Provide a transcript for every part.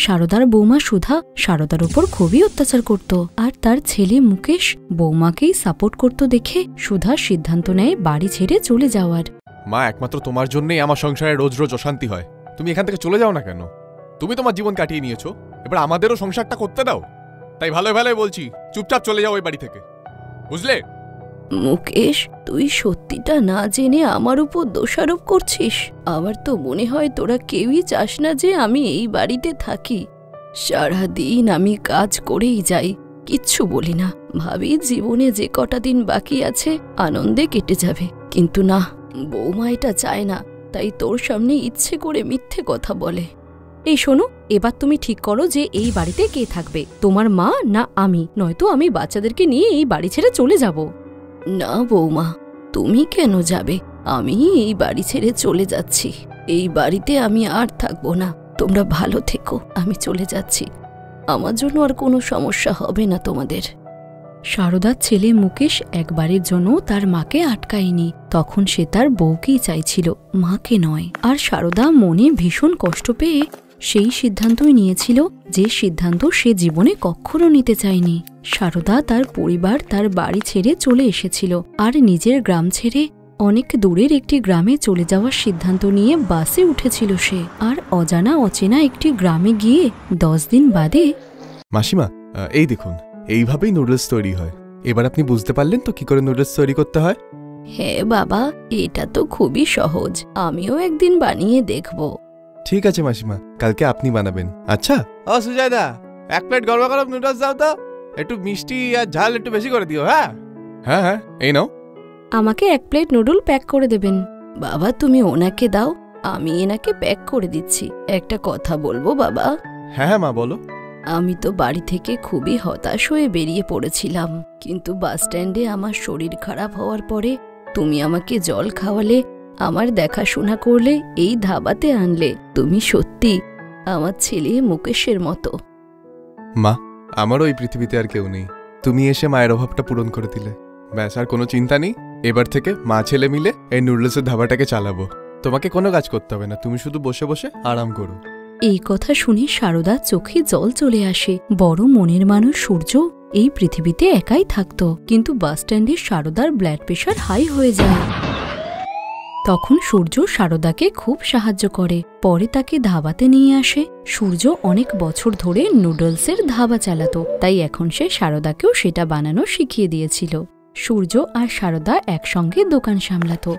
সারদার বৌমা সুধা সারদার উপর খুবই অত্যাচার করত, আর তার ছেলে মুকেশ বৌমাকেই সাপোর্ট করত দেখে সুধা সিদ্ধান্ত নেয় বাড়ি ছেড়ে চলে যাওয়ার। মা, একমাত্র তোমার জন্যই আমার সংসারে রোজ রোজ অশান্তি হয়। তুমি এখান থেকে চলে যাও না কেন? তুমি তোমার জীবন কাটিয়ে নিয়েছো, এবার আমাদেরও সংসারটা করতে দাও। তাই ভালো ভালোই বলছি, চুপচাপ চলে যাও ওই বাড়ি থেকে, বুঝলে? মুকেশ, তুই সত্যিটা না জেনে আমার উপর দোষারোপ করছিস। আমার তো মনে হয় তোরা কেউই চাস না যে আমি এই বাড়িতে থাকি। সারাদিন আমি কাজ করেই যাই, কিচ্ছু বলি না, ভাবি জীবনে যে কটা দিন বাকি আছে আনন্দে কেটে যাবে। কিন্তু না, বৌমা এটা চায় না, তাই তোর সামনে ইচ্ছে করে মিথ্যে কথা বলে। এই শোনো, এবার তুমি ঠিক করো যে এই বাড়িতে কে থাকবে, তোমার মা না আমি, নয়তো আমি বাচ্চাদেরকে নিয়ে এই বাড়ি ছেড়ে চলে যাব। না বৌমা, তুমি কেন যাবে? আমি এই বাড়ি ছেড়ে চলে যাচ্ছি। এই বাড়িতে আমি আর থাকবো না। তোমরা ভালো থেকো, আমি চলে যাচ্ছি। আমার জন্য আর কোনো সমস্যা হবে না তোমাদের। সারদার ছেলে মুকেশ একবারের জন্য তার মাকে আটকায়নি। তখন সে তার বউকেই চাইছিল, মাকে নয়। আর সারদা মনে ভীষণ কষ্ট পেয়ে সেই সিদ্ধান্তই নিয়েছিল, যে সিদ্ধান্ত সে জীবনে কখনো নিতে চায়নি। সারদা তার পরিবার, তার বাড়ি ছেড়ে চলে এসেছিল, আর নিজের গ্রাম ছেড়ে অনেক দূরের একটি গ্রামে চলে যাওয়ার সিদ্ধান্ত নিয়ে বাসে উঠেছিল সে। আর অজানা অচেনা একটি গ্রামে গিয়ে 10 দিন বাদে, মাসিমা, এই দেখুন, এইভাবেই নুডলস তৈরি হয়। এবার আপনি বুঝতে পারলেন তো কি করে নুডলস তৈরি করতে হয়? হ্যাঁ বাবা, এটা তো খুবই সহজ, আমিও একদিন বানিয়ে দেখব। ঠিক আছে মাসিমা, কালকে আপনি বানাবেন। আচ্ছা। ও সুজয় দা, 1 প্লেট গরম গরম নুডলস দাও তো। একটু মিষ্টি আর ঝাল একটু বেশি করে দিও। হ্যাঁ হ্যাঁ হ্যাঁ, এই নাও। আমাকে 1 প্লেট নুডল প্যাক করে দেবেন। বাবা, তুমি ওনাকে দাও, আমি এনাকে প্যাক করে দিচ্ছি। একটা কথা বলবো বাবা? হ্যাঁ হ্যাঁ মা, বলো। আমি তো বাড়ি থেকে খুবই হতাশ হয়ে বেরিয়ে পড়েছিলাম, কিন্তু বাস স্ট্যান্ডে আমার শরীর খারাপ হওয়ার পরে তুমি আমাকে জল খাওয়ালে, আমার দেখাশোনা করলে, এই ধাবাতে আনলে। তুমি সত্যি আমার ছেলে মুকেশের মতো। মা, আমারও এই পৃথিবীতে আর কেউ নেই। তুমি এসে মায়ের অভাবটা পূরণ করে দিলে। ব্যাস, আর কোনো চিন্তা নেই। এবার থেকে মা ছেলে মিলে এই নুডলসের ধাবাটাকে চালাবো। তোমাকে কোনো কাজ করতে হবে না, তুমি শুধু বসে বসে আরাম করো। এই কথা শুনে সারদার চোখে জল চলে আসে। বড় মনের মানুষ সূর্য এই পৃথিবীতে একাই থাকত, কিন্তু বাস স্ট্যান্ডে সারদার ব্লাড প্রেশার হাই হয়ে যায়। তখন সূর্য সারদাকে খুব সাহায্য করে, পরে তাকে ধাবাতে নিয়ে আসে। সূর্য অনেক বছর ধরে নুডলসের ধাবা চালাতো, তাই এখন সে সারদাকেও সেটা বানানো শিখিয়ে দিয়েছিল। সূর্য আর সারদা একসঙ্গে দোকান সামলাতো।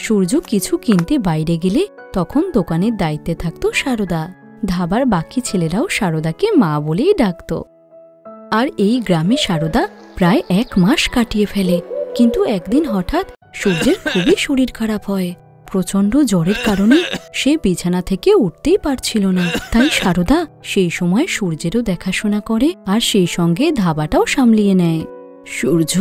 সূর্য কিছু কিনতে বাইরে গেলে তখন দোকানের দায়িত্বে থাকতো সারদা। ধাবার বাকি ছেলেরাও সারদাকে মা বলেই ডাকত। আর এই গ্রামে সারদা প্রায় 1 মাস কাটিয়ে ফেলে। কিন্তু একদিন হঠাৎ সূর্যের খুবই শরীর খারাপ হয়। প্রচণ্ড জ্বরের কারণে সে বিছানা থেকে উঠতেই পারছিল না। তাই সারদা সেই সময় সূর্যেরও দেখাশোনা করে, আর সেই সঙ্গে ধাবাটাও সামলিয়ে নেয়। সূর্য,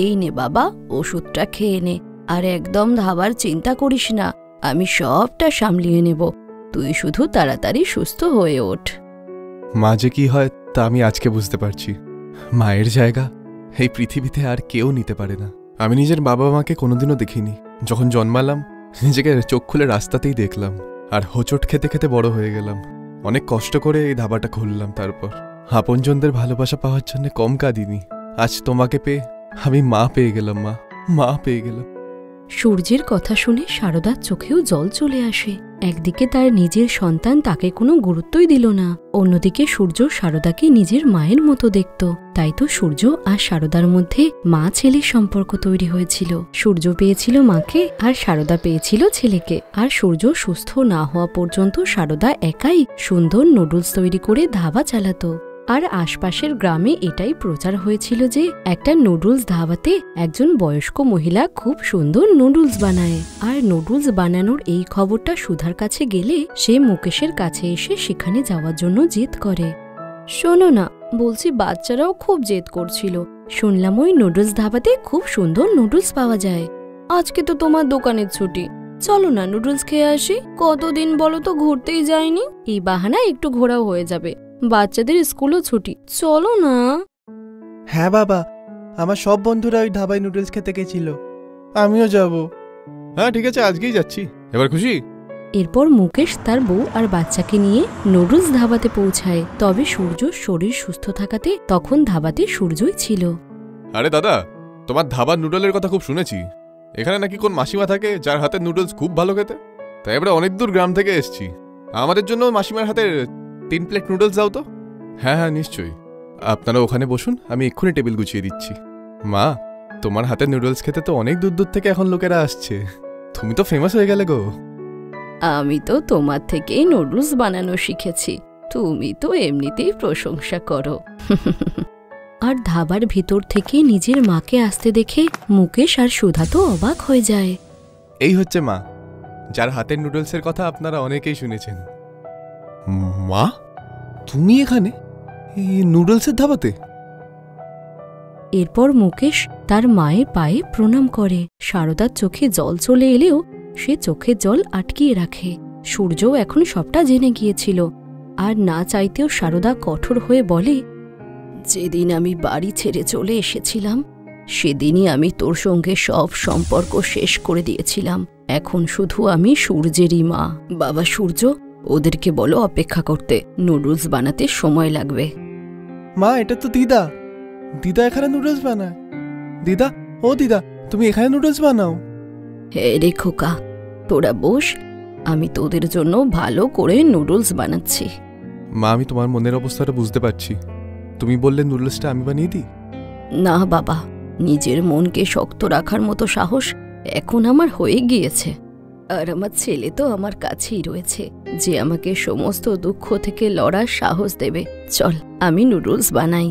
এই নে বাবা, ওষুধটা খেয়ে নে, আর একদম ধাবার চিন্তা করিস না, আমি সবটা সামলিয়ে নেব। তুই শুধু তাড়াতাড়ি সুস্থ হয়ে ওঠ। মা যে কি হয় তা আমি আজকে বুঝতে পারছি। মায়ের জায়গা এই পৃথিবীতে আর কেউ নিতে পারে না। আমি নিজের বাবা মাকে কোনোদিনও দেখিনি। যখন জন্মালাম নিজেকে চোখ খুলে রাস্তাতেই দেখলাম, আর হোঁচট খেতে খেতে বড় হয়ে গেলাম। অনেক কষ্ট করে এই ধাবাটা খুললাম। তারপর আপনজনদের ভালোবাসা পাওয়ার জন্য কম কাঁদিনি। আজ তোমাকে পেয়ে আমি মা পেয়ে গেলাম। মা পেয়ে গেলাম। সূর্যের কথা শুনে সারদার চোখেও জল চলে আসে। একদিকে তার নিজের সন্তান তাকে কোনো গুরুত্বই দিল না, অন্যদিকে সূর্য সারদাকে নিজের মায়ের মতো দেখত। তাই তো সূর্য আর সারদার মধ্যে মা ছেলের সম্পর্ক তৈরি হয়েছিল। সূর্য পেয়েছিল মাকে, আর সারদা পেয়েছিল ছেলেকে। আর সূর্য সুস্থ না হওয়া পর্যন্ত সারদা একাই সুন্দর নুডলস তৈরি করে ধাবা চালাতো। আর আশপাশের গ্রামে এটাই প্রচার হয়েছিল যে একটা নুডলস ধাবাতে একজন বয়স্ক মহিলা খুব সুন্দর নুডলস বানায়। আর নুডলস বানানোর এই খবরটা সুধার কাছে গেলে সে মুকেশের কাছে এসে সেখানে যাওয়ার জন্য জেদ করে। শোনো না, বলছি বাচ্চারাও খুব জেদ করছিল। শুনলাম ওই নুডলস ধাবাতে খুব সুন্দর নুডলস পাওয়া যায়। আজকে তো তোমার দোকানের ছুটি, চলো না নুডলস খেয়ে আসি। কতদিন বলো তো ঘুরতেই যায়নি, এই বাহানা একটু ঘোরাও হয়ে যাবে। বাচ্চাদের স্কুলও ছুটি, চলো না। হ্যাঁ বাবা, আমার সব বন্ধুরা ওই ধাবায় নুডলস খেতে গেছিল, আমিও যাব। হ্যাঁ ঠিক আছে, আজকেই যাচ্ছি। এবার খুশি? এরপর মুকেশ তার বউ আর বাচ্চাকে নিয়ে নুডলস ধাবাতে পৌঁছায়। তবে সূর্যর শরীর সুস্থ থাকাতে তখন ধাবাতে সূর্যই ছিল। আরে দাদা, তোমার ধাবার নুডলের কথা খুব শুনেছি। এখানে নাকি কোন মাসিমা থাকে যার হাতের নুডলস খুব ভালো খেতে। তাই এবারে অনেক দূর গ্রাম থেকে এসছি, আমাদের জন্য মাসিমার হাতের 3 প্লেট নুডলস দাও তো। হ্যাঁ হ্যাঁ নিশ্চয়ই, আপনারা ওখানে বসুন, আমি এক্ষুনি টেবিল গুছিয়ে দিচ্ছি। মা, তোমার হাতের নুডলস খেতে তো অনেক দূর দূর থেকে এখন লোকেরা আসছে। তুমি তো ফেমাস হয়ে গেলে গো। আমি তো তোমার থেকেই নুডলস বানানো শিখেছি, তুমি তো এমনিতেই প্রশংসা করো। আর ধাবার ভিতর থেকে নিজের মাকে আসতে দেখে মুকেশ আর সুধা তো অবাক হয়ে যায়। এই হচ্ছে মা, যার হাতের নুডলসের কথা আপনারা অনেকেই শুনেছেন। মা, তুমি এখানে এই নুডলসের ধাবাতে? এরপর মুকেশ তার মায়ের পায়ে প্রণাম করে। শারদার চোখে জল চলে এলেও সে চোখের জল আটকিয়ে রাখে। সূর্যও এখন সবটা জেনে গিয়েছিল, আর না চাইতেও শারদা কঠোর হয়ে বলে, যেদিন আমি বাড়ি ছেড়ে চলে এসেছিলাম সেদিনই আমি তোর সঙ্গে সব সম্পর্ক শেষ করে দিয়েছিলাম। এখন শুধু আমি সূর্যেরই মা। বাবা সূর্য, ওদেরকে বলো অপেক্ষা করতে, নুডলস বানাতে সময় লাগবে। মা, এটা তো দিদা। দিদা এখানে নুডলস বানায়। দিদা, ও দিদা, তুমি এখানে নুডলস বানাও? হে রে খোকা, তোরা বস, আমি তোদের জন্য ভালো করে নুডলস বানাচ্ছি। মা, আমি তোমার মনের অবস্থাটা বুঝতে পারছি। তুমি বললে নুডলসটা আমি বানিয়ে দিই? না বাবা, নিজের মনকে শক্ত রাখার মতো সাহস এখন আমার হয়ে গিয়েছে। আর আমার ছেলে তো আমার কাছেই রয়েছে, যে আমাকে সমস্ত দুঃখ থেকে লড়ার সাহস দেবে। চল, আমি নুডলস বানাই।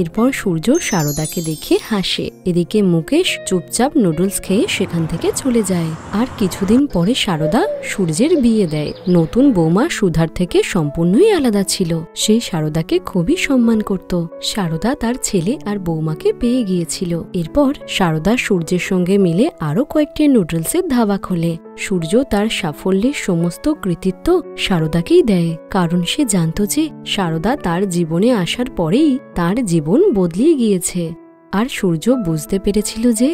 এরপর সূর্য শারদাকে দেখে হাসে। এদিকে মুকেশ চুপচাপ নুডলস খেয়ে সেখান থেকে চলে যায়। আর কিছুদিন পরে শারদা সূর্যের বিয়ে দেয়। নতুন বৌমা সুধার থেকে সম্পূর্ণই আলাদা ছিল। সে শারদাকে খুবই সম্মান করত। শারদা তার ছেলে আর বৌমাকে পেয়ে গিয়েছিল। এরপর শারদা সূর্যের সঙ্গে মিলে আরো কয়েকটি নুডলসের ধাবা খোলে। সূর্য তার সাফল্যের সমস্ত কৃতিত্ব শারদাকেই দেয়, কারণ সে জানত যে শারদা তার জীবনে আসার পরেই তার জীবন বদলিয়ে গিয়েছে। আর সূর্য বুঝতে পেরেছিল যে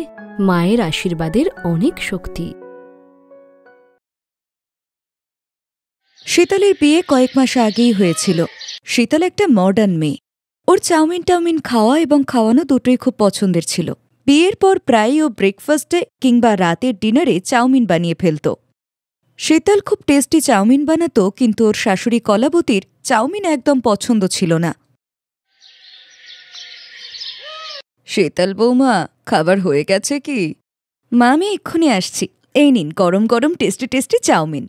মায়ের আশীর্বাদের অনেক শক্তি। শীতলের বিয়ে কয়েক মাস আগেই হয়েছিল। শীতল একটা মডার্ন মেয়ে। ওর চাউমিন খাওয়া এবং খাওয়ানো দুটোই খুব পছন্দের ছিল। বিয়ের পর প্রায়ই ও ব্রেকফাস্টে কিংবা রাতের ডিনারে চাউমিন বানিয়ে ফেলত। শীতল খুব টেস্টি চাউমিন বানাতো, কিন্তু ওর শাশুড়ি কলাবতীর চাউমিন একদম পছন্দ ছিল না। শীতল বৌমা, খাবার হয়ে গেছে কি? মা, আমি এক্ষুনি আসছি। এই নিন গরম গরম টেস্টি টেস্টি চাউমিন।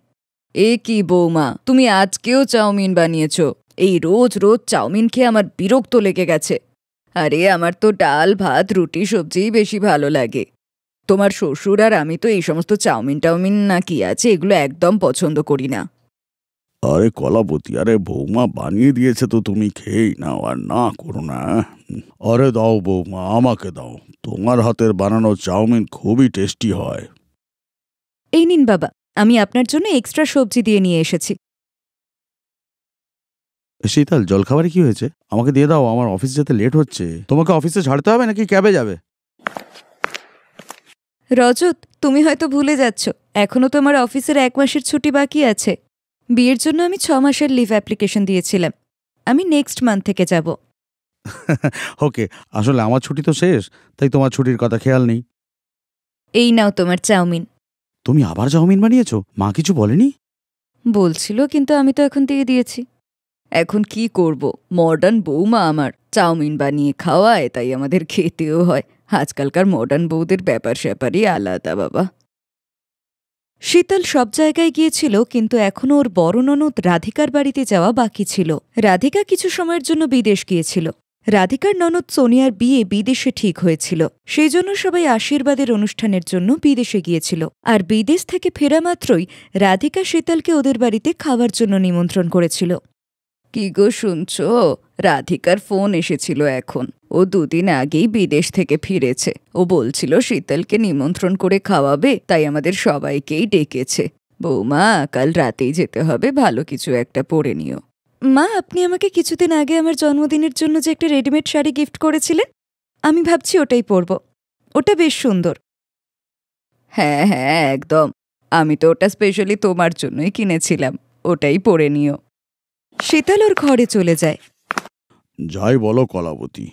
এ কি বৌমা, তুমি আজকেও চাউমিন বানিয়েছ? এই রোজ রোজ চাউমিন খেয়ে আমার বিরক্ত লেগে গেছে। আরে, আমার তো ডাল ভাত রুটি সবজিই বেশি ভালো লাগে। তোমার শ্বশুর আর আমি তো এই সমস্ত চাউমিন না কি আছে এগুলো একদম পছন্দ করি না। আরে কলাবতী, আরে বৌমা বানিয়ে দিয়েছে তো তুমি খেয়েই নাও, আর না করো না। আরে দাও বৌমা, আমাকে দাও। তোমার হাতের বানানো চাউমিন খুবই টেস্টি হয়। এই নিন বাবা, আমি আপনার জন্য এক্সট্রা সবজি দিয়ে নিয়ে এসেছি। শীতল, জলখাবারে কি হয়েছে? আমাকে দিয়ে দাও, আমার অফিস যেতে লেট হচ্ছে। তোমাকে অফিসে ছাড়তে হবে নাকি ক্যাবে যাবে? রজত, তুমি হয়তো ভুলে যাচ্ছ, এখনো তো আমার অফিসের 1 মাসের ছুটি বাকি আছে। বিয়ের জন্য আমি 6 মাসের লিভ অ্যাপ্লিকেশন দিয়েছিলাম। আমি নেক্সট মান্থ থেকে যাব। ওকে, আসলে আমার ছুটি তো শেষ, তাই তোমার ছুটির কথা খেয়াল নেই। এই নাও তোমার চাউমিন। তুমি আবার চাউমিন বানিয়েছো? মা কিছু বলেনি? বলছিল, কিন্তু আমি তো এখন দিয়ে দিয়েছি। এখন কি করব, মডার্ন বৌমা আমার চাউমিন বানিয়ে খাওয়ায়, তাই আমাদের খেতেও হয়। আজকালকার মডার্ন বউদের ব্যাপার স্যাপারই আলাদা বাবা। শীতল সব জায়গায় গিয়েছিল, কিন্তু এখনও ওর বড় ননদ রাধিকার বাড়িতে যাওয়া বাকি ছিল। রাধিকা কিছু সময়ের জন্য বিদেশ গিয়েছিল। রাধিকার ননদ সোনিয়ার বিয়ে বিদেশে ঠিক হয়েছিল, সেই জন্য সবাই আশীর্বাদের অনুষ্ঠানের জন্য বিদেশে গিয়েছিল। আর বিদেশ থেকে ফেরা মাত্রই রাধিকা শীতলকে ওদের বাড়িতে খাওয়ার জন্য নিমন্ত্রণ করেছিল। কি গো শুনছ, রাধিকার ফোন এসেছিল এখন। ও 2 দিন আগেই বিদেশ থেকে ফিরেছে। ও বলছিল শীতলকে নিমন্ত্রণ করে খাওয়াবে, তাই আমাদের সবাইকেই ডেকেছে। বৌমা, কাল রাতেই যেতে হবে, ভালো কিছু একটা পরে নিও। মা, আপনি আমাকে কিছুদিন আগে আমার জন্মদিনের জন্য যে একটা রেডিমেড শাড়ি গিফট করেছিলেন, আমি ভাবছি ওটাই পরব। ওটা বেশ সুন্দর। হ্যাঁ হ্যাঁ, একদম। আমি তো ওটা স্পেশালি তোমার জন্যই কিনেছিলাম, ওটাই পরে নিও। শীতল ওর ঘরে চলে যায়। যাই বলো কলাবতী,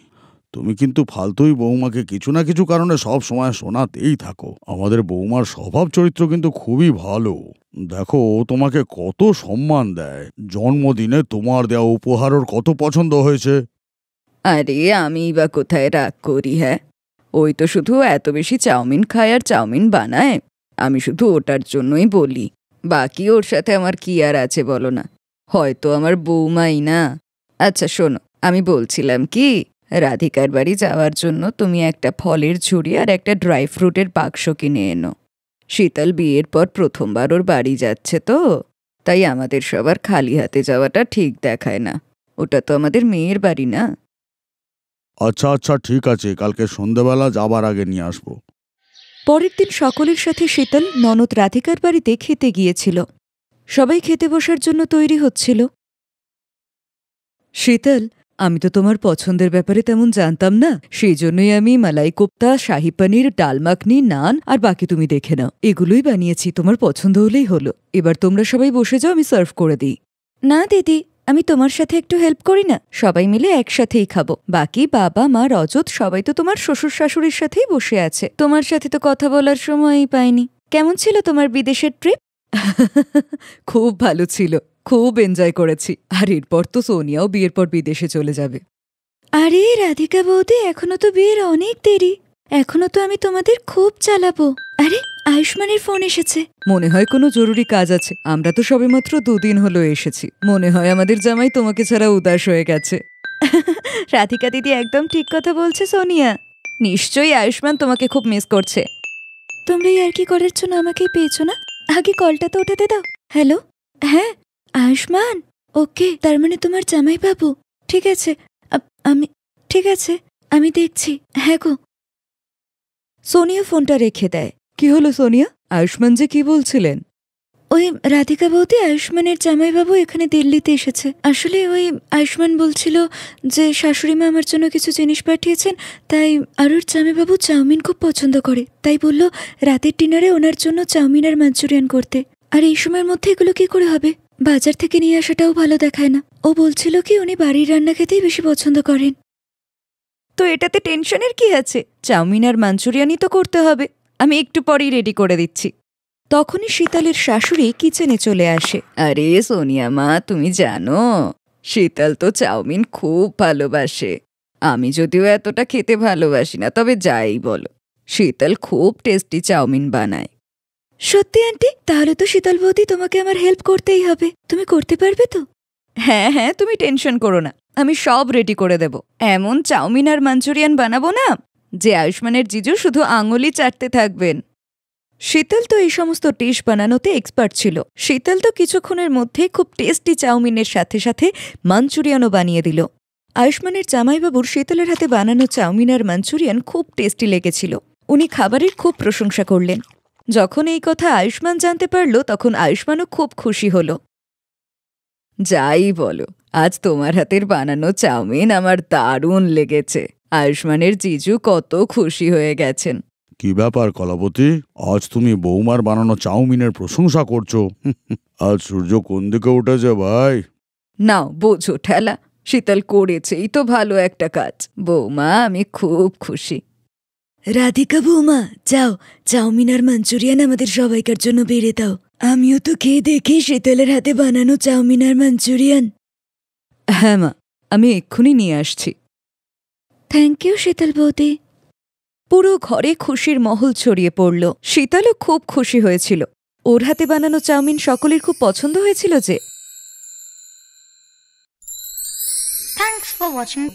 তুমি কিন্তু ফালতুই বৌমাকে কিছু না কিছু কারণে সব সময় শোনাতেই থাকো। আমাদের বৌমার স্বভাব চরিত্র কিন্তু খুবই ভালো। দেখো ও তোমাকে কত সম্মান দেয়, জন্মদিনে তোমার দেওয়া উপহার ওর কত পছন্দ হয়েছে। আরে আমি বা কোথায় রাগ করি? হ্যাঁ, ওই তো শুধু এত বেশি চাউমিন খায় আর চাউমিন বানায়, আমি শুধু ওটার জন্যই বলি। বাকি ওর সাথে আমার কি আর আছে বলো না, হয়তো আমার বৌমাই না। আচ্ছা শোনো, আমি বলছিলাম কি, রাধিকার বাড়ি যাওয়ার জন্য তুমি একটা ফলের ঝুড়ি আর একটা ড্রাই ফ্রুটের বাক্স কিনে এনো। শীতল বিয়ের পর প্রথমবার ওর বাড়ি যাচ্ছে তো, তাই আমাদের সবার খালি হাতে যাওয়াটা ঠিক দেখায় না। ওটা তো আমাদের মেয়ের বাড়ি না। আচ্ছা আচ্ছা ঠিক আছে, কালকে সন্ধ্যাবেলা যাবার আগে নিয়ে আসবো। পরের দিন সকলের সাথে শীতল ননদ রাধিকার বাড়িতে খেতে গিয়েছিল। সবাই খেতে বসার জন্য তৈরি হচ্ছিল। শীতল, আমি তো তোমার পছন্দের ব্যাপারে তেমন জানতাম না, সেই জন্যই আমি মালাই কোপ্তা, শাহি পনির, ডাল মাখনি, নান আর বাকি তুমি দেখে নাও, এগুলোই বানিয়েছি। তোমার পছন্দ হলেই হলো। এবার তোমরা সবাই বসে যাও, আমি সার্ভ করে দিই। না দিদি, আমি তোমার সাথে একটু হেল্প করি না, সবাই মিলে একসাথেই খাবো। বাকি বাবা মা রজত সবাই তো তোমার শ্বশুর শাশুড়ির সাথেই বসে আছে, তোমার সাথে তো কথা বলার সময়ই পাইনি। কেমন ছিল তোমার বিদেশের ট্রিপ? খুব ভালো ছিল, খুব এনজয় করেছি। আর এরপর তো সোনিয়াও বিয়ের পর বিদেশে চলে যাবে। আরে রাধিকা বৌদি, এখনো তো বিয়ের অনেক দেরি, এখনো তো আমি তোমাদের খুব চালাবো। আরে আয়ুষ্মানের ফোন এসেছে, মনে হয় কোনো জরুরি কাজ আছে। আমরা তো সবেমাত্র 2 দিন হলো এসেছি, মনে হয় আমাদের জামাই তোমাকে ছাড়া উদাস হয়ে গেছে। রাধিকা দিদি একদম ঠিক কথা বলছে সোনিয়া, নিশ্চয়ই আয়ুষ্মান তোমাকে খুব মিস করছে। তোমরা আর কি করার জন্য আমাকেই পেয়েছো না? আগে কলটা তো ওঠাতে দাও। হ্যালো, হ্যাঁ আয়ুষ্মান, ওকে, তার মানে তোমার জামাই বাবু। ঠিক আছে, ঠিক আছে, আমি দেখছি। হ্যাঁ গো। সোনিয়া ফোনটা রেখে দেয়। কি হলো সোনিয়া, আয়ুষ্মান যে কি বলছিলেন? ওই রাধিকা বৌদি, আয়ুষ্মানের জামাইবাবু এখানে দিল্লিতে এসেছে। আসলে ওই আয়ুষ্মান বলছিল যে শাশুড়িমা আমার জন্য কিছু জিনিস পাঠিয়েছেন, তাই আর ওর জামাইবাবু চাউমিন খুব পছন্দ করে, তাই বলল রাতের ডিনারে ওনার জন্য চাউমিন আর মাঞ্চুরিয়ান করতে। আর এই সময়ের মধ্যে এগুলো কি করে হবে? বাজার থেকে নিয়ে আসাটাও ভালো দেখায় না। ও বলছিল কি উনি বাড়ির রান্না খেতেই বেশি পছন্দ করেন। তো এটাতে টেনশনের কি আছে? চাউমিন আর মাঞ্চুরিয়ানই তো করতে হবে, আমি একটু পরেই রেডি করে দিচ্ছি। তখনই শীতলের শাশুড়ি কিচেনে চলে আসে। আরে সোনিয়া মা, তুমি জানো শীতল তো চাউমিন খুব ভালোবাসে। আমি যদিও এতটা খেতে ভালোবাসি না, তবে যাই বলো, শীতল খুব টেস্টি চাউমিন বানায়। সত্যি আন্টি? তাহলে তো শীতল বৌদি তোমাকে আমার হেল্প করতেই হবে। তুমি করতে পারবে তো? হ্যাঁ হ্যাঁ, তুমি টেনশন করো না, আমি সব রেডি করে দেব। এমন চাউমিন আর মাঞ্চুরিয়ান বানাবো না যে আয়ুষ্মানের জিজু শুধু আঙুলি চাটতে থাকবেন। শীতল তো এই সমস্ত ডিশ বানানোতে এক্সপার্ট ছিল। শীতল তো কিছুক্ষণের মধ্যেই খুব টেস্টি চাউমিনের সাথে সাথে মাঞ্চুরিয়ানও বানিয়ে দিল। আয়ুষ্মানের জামাইবাবুর শীতলের হাতে বানানো চাউমিন আর মাঞ্চুরিয়ান খুব টেস্টি লেগেছিল। উনি খাবারের খুব প্রশংসা করলেন। যখন এই কথা আয়ুষ্মান জানতে পারল, তখন আয়ুষ্মানও খুব খুশি হল। যাই বলো, আজ তোমার হাতের বানানো চাউমিন আমার দারুণ লেগেছে। আয়ুষ্মানের জিজু কত খুশি হয়ে গেছেন। কি ব্যাপার কলাবতী, আজ তুমি বৌমার বানানো চাউমিনের প্রশংসা করছো? আজ সূর্য কোন দিকে উঠেছে ভাই? নাও বোঝো ঠেলা, শীতল করেছেই তো ভালো একটা কাজ। বৌমা, আমি খুব খুশি। রাধিকা বৌমা, যাও চাউমিন আর মাঞ্চুরিয়ান আমাদের সবাইকার জন্য বেড়ে দাও। আমিও তো খেয়ে দেখি শীতলের হাতে বানানো চাউমিন আর মাঞ্চুরিয়ান। হ্যাঁ মা, আমি এক্ষুনি নিয়ে আসছি। থ্যাংক ইউ শীতল বৌদি। পুরো ঘরে খুশির মহল ছড়িয়ে পড়ল। শীতলও খুব খুশি হয়েছিল। ওর হাতে বানানো চাউমিন সকলের খুব পছন্দ হয়েছিল যে। Thanks for watching.